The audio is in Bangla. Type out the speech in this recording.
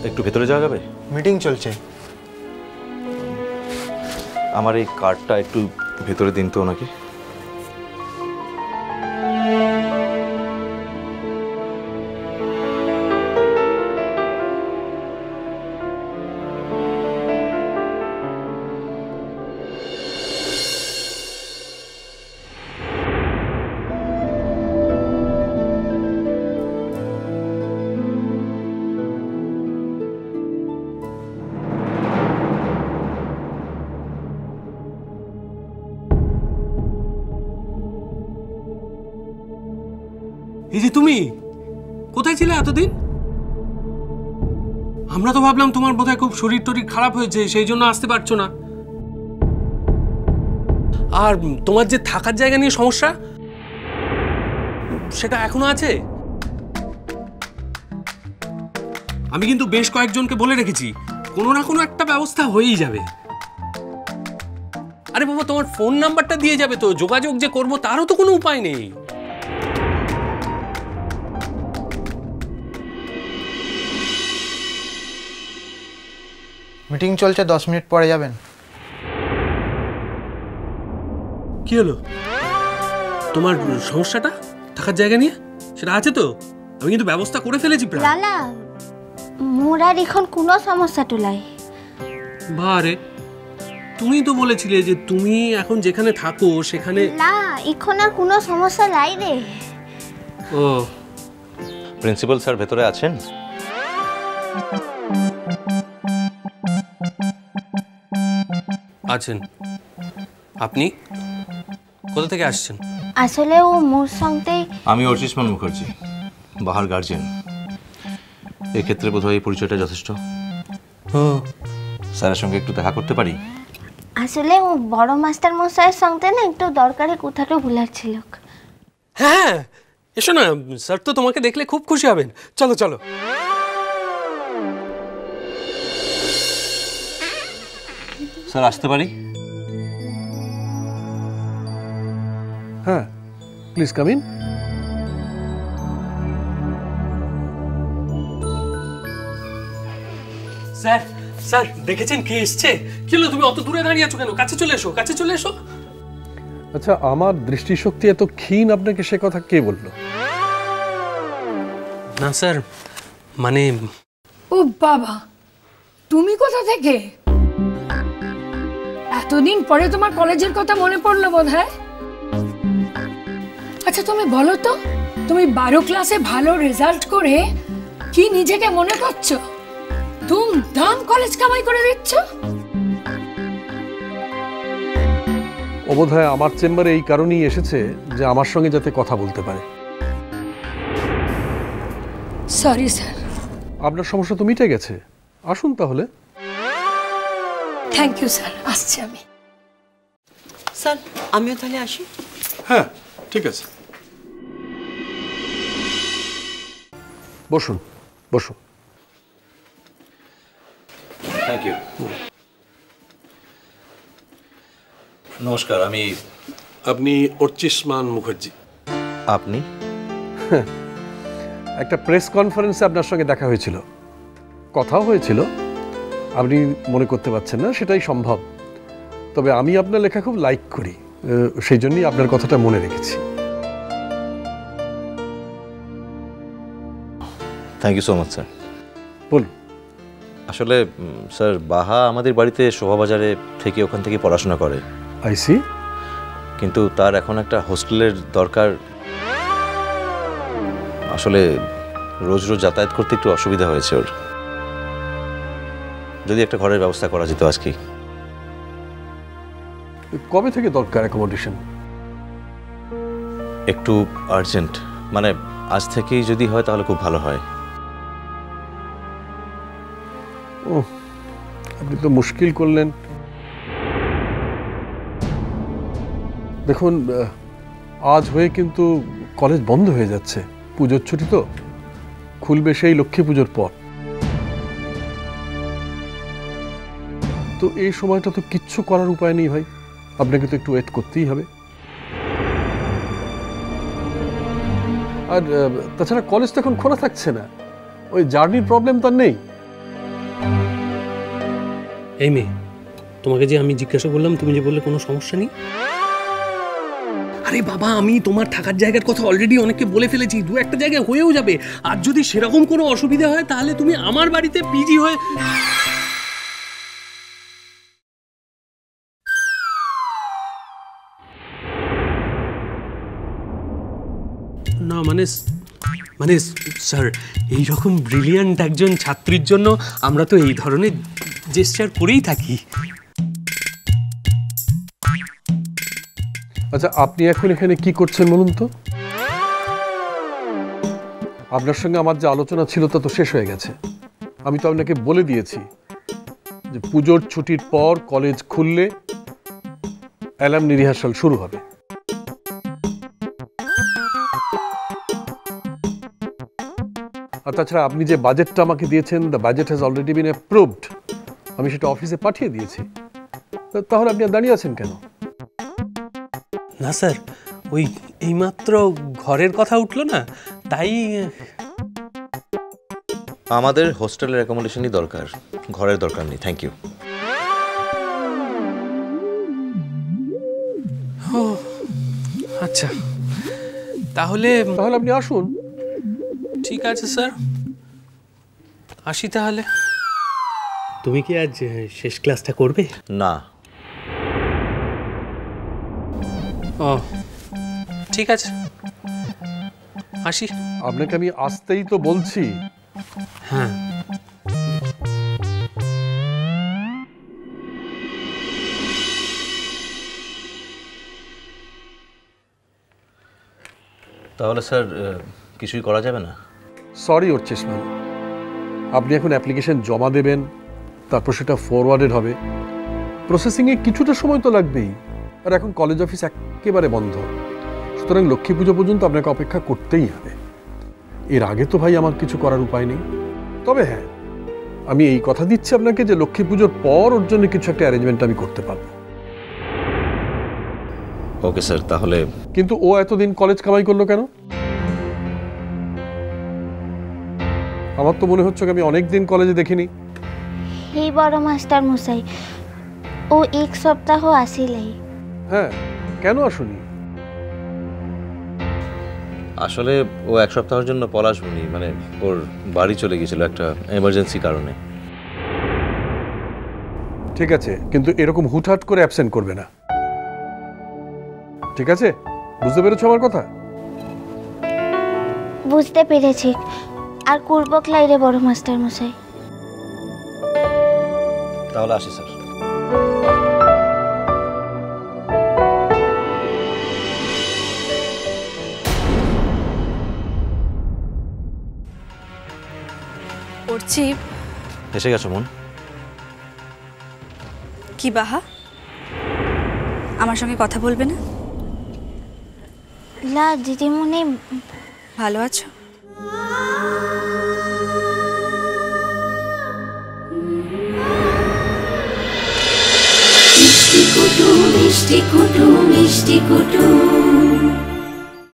একটু ভেতরে যাওয়া যাবে? মিটিং চলছে। আমার এই কার্ডটা একটু ভেতরে দিন তো ওনাকে। এই যে তুমি কোথায় ছিলে এতদিন? আমরা তো ভাবলাম তোমার বোধহয় খুব শরীর টরীর খারাপ হয়েছে, সেই জন্য আসতে পারছো না। আর তোমার যে থাকার জায়গা নিয়ে সমস্যা, সেটা এখনো আছে? আমি কিন্তু বেশ কয়েকজনকে বলে রেখেছি, কোনো না কোনো একটা ব্যবস্থা হয়েই যাবে। আরে বাবা, তোমার ফোন নাম্বারটা দিয়ে যাবে তো, যোগাযোগ যে করবো তারও তো কোনো উপায় নেই। মিটিং চলছে, 10 মিনিট পরে যাবেন। কি হলো? তোমার সমস্যাটা থাকার জায়গা নিয়ে সেটা আছে তো? আমি কিন্তু ব্যবস্থা করে ফেলেছি প্রায়। লালা মোর আর এখন কোনো সমস্যা তুলাই। বারে, তুমি তো বলেছিলে যে তুমি এখন যেখানে থাকো সেখানে। না, এখন আর কোনো সমস্যা নাই রে। ও, প্রিন্সিপাল স্যার ভেতরে আছেন? আছেন। আপনি কোথা থেকে আসছেন? আসলে ও মোর সঙ্গে। আমি অর্চিষ্মান মুখার্জি, বাহার গার্জিয়ান। এক্ষেত্রে বোধহয় এই পরিচয়টা যথেষ্ট। স্যারের সঙ্গে একটু দেখা করতে পারি? আসলে ও বড় মাস্টার মশাইয়ের সঙ্গে না একটু দরকারি কথাটা বলার ছিল। হ্যাঁ, এসো না, স্যার তো তোমাকে দেখলে খুব খুশি হবেন। চলো চলো। স্যার আসতে পারি? হ্যাঁ, please come in. Sir, sir দেখেছেন কে এসছে? কি হলো, তুমি অত দূরে দাঁড়িয়ে আছো কেন? কাছে চলে এসো, কাছে চলে এসো। আচ্ছা, আমার দৃষ্টিশক্তি এত ক্ষীণ আপনাকে সে কথা কে বলল? না স্যার, মানে। ও বাবা, তুমি কোথা থেকে? এতদিন পরে তোমার কলেজের কথা মনে পড়লো বোধহয়। আচ্ছা তুমি বলো তো, তুমি 12 ক্লাসে ভালো রেজাল্ট করে কি নিজেকে মনে করছো? ধুমধাম কলেজ কামাই করে দিচ্ছ। ও বোধহয় আমার চেম্বারে এই কারণেই এসেছে যে আমার সঙ্গে যাতে কথা বলতে পারে। Sorry sir. আপনার সমস্যা তো মিটে গেছে, আসুন তাহলে। থ্যাংক ইউ স্যার, আসছি আমি। স্যার আমিও তাহলে আসি। হ্যাঁ ঠিক আছে, বসুন বসুন। Thank you. নমস্কার, আপনি অর্চিষ্মান মুখার্জি? আপনি? একটা প্রেস কনফারেন্সে আপনার সঙ্গে দেখা হয়েছিল, কথাও হয়েছিল। আপনি মনে করতে পারছেন না সেটাই সম্ভব, তবে আমি আপনার লেখা খুব লাইক করি, সেই জন্যই আপনার কথাটা মনে রেখেছি। Thank you so much sir. বলুন। আসলে স্যার, বাহা আমাদের বাড়িতে শোভাবাজারে থেকে ওখান থেকে পড়াশোনা করে। I see. কিন্তু তার এখন একটা হোস্টেলের দরকার। আসলে রোজ রোজ যাতায়াত করতে একটু অসুবিধা হয়েছে ওর। যদি একটা ঘরের ব্যবস্থা করা যেত আজকে। কবে থেকে দরকার অ্যাকোমোডেশন? একটু আর্জেন্ট, মানে আজ থেকেই যদি হয় তাহলে খুব ভালো হয়। ও, আপনি তো মুশকিল করলেন। দেখুন, আজ হয়ে কিন্তু কলেজ বন্ধ হয়ে যাচ্ছে, পুজোর ছুটি তো, খুলবে সেই লক্ষ্মী পুজোর পর। তো এই সময়টা তো কিচ্ছু করার উপায় নেই ভাই, আপনাকে তো একটু ওয়েট করতেই হবে। আর তাছাড়া কলেজ তো এখন খোলা থাকছে না, ওই জার্নির প্রবলেম তো নেই। এই মেয়ে, তোমাকে যে আমি জিজ্ঞাসা করলাম, তুমি যে বললে কোনো সমস্যা নেই। আরে বাবা, আমি তোমার থাকার জায়গার কথা অলরেডি অনেককে বলে ফেলেছি, দু একটা জায়গায় হয়েও যাবে। আর যদি সেরকম কোনো অসুবিধা হয় তাহলে তুমি আমার বাড়িতে পিজি হয়ে। না মানে স্যার, এইরকম ব্রিলিয়ান্ট একজন ছাত্রীর জন্য আমরা তো এই ধরনের জেস্চার করেই থাকি। আচ্ছা, আপনি এখন এখানে কি করছেন বলুন তো? আপনার সঙ্গে আমার যে আলোচনা ছিল তা তো শেষ হয়ে গেছে। আমি তো আপনাকে বলে দিয়েছি যে পুজোর ছুটির পর কলেজ খুললে অ্যালামনি রিহার্সাল শুরু হবে। আর তাছাড়া আপনি যে বাজেটটা আমাকে দিয়েছেন, the budget has already been approved. আমি সেটা অফিসে পাঠিয়ে দিয়েছি। তাহলে আপনি আর দাঁড়িয়ে আছেন কেন? না স্যার, ওই এইমাত্র ঘরের কথা উঠলো না, তাই। আমাদের হোস্টেলের অ্যাকোমোডেশনই দরকার, ঘরের দরকার নেই। Thank you. আচ্ছা, তাহলে আপনি আসুন। ঠিক আছে স্যার, আসি তাহলে। তুমি কি আজ শেষ ক্লাসটা করবে? না। ও ঠিক আছে, আসি। আপনাকে আমি আসতেই তো বলছি। হ্যাঁ। তাহলে স্যার কিছুই করা যাবে না? সরি ওরচেশমান, আপনি এখন অ্যাপ্লিকেশন জমা দেবেন, তারপর সেটা ফরওয়ার্ডেড হবে। প্রসেসিংয়ে কিছুটা সময় তো লাগবেই। আর এখন কলেজ অফিস একেবারে বন্ধ, সুতরাং লক্ষ্মী পুজো পর্যন্ত আপনাকে অপেক্ষা করতেই হবে। এর আগে তো ভাই আমার কিছু করার উপায় নেই। তবে হ্যাঁ, আমি এই কথা দিচ্ছি আপনাকে যে লক্ষ্মী পুজোর পর ওর জন্য কিছু একটা অ্যারেঞ্জমেন্ট আমি করতে পারবো। ওকে স্যার, তাহলে। কিন্তু ও এতদিন কলেজ কামাই করলো কেন? আমার তো মনে হচ্ছে আমি অনেকদিন কলেজে দেখিনি। এই বড় মাস্টার মশাই, ও এক সপ্তাহ আসিলেই। হ্যাঁ, কেন আসুনি? আসলে ও এক সপ্তাহের জন্য পলাশবনি, মানে ওর বাড়ি চলে গিয়েছিল একটা এমার্জেন্সি কারণে। ঠিক আছে, কিন্তু এরকম হুটহাট করে অ্যাবসেন্ট করবে না, ঠিক আছে? বুঝতে পেরেছো আমার কথা? বুঝতে পেরেছি। আর করবো ক্লাই রে বড় মাস্টার মশাই। তাহলে আসি স্যার। পড়ছি। এসে গেছো মন? কি বাহা, আমার সঙ্গে কথা বলবে না? লা দিদিমণি, ভালো আছো? মিষ্টি কুটু মিষ্টি কুটু মিষ্টি কুটু।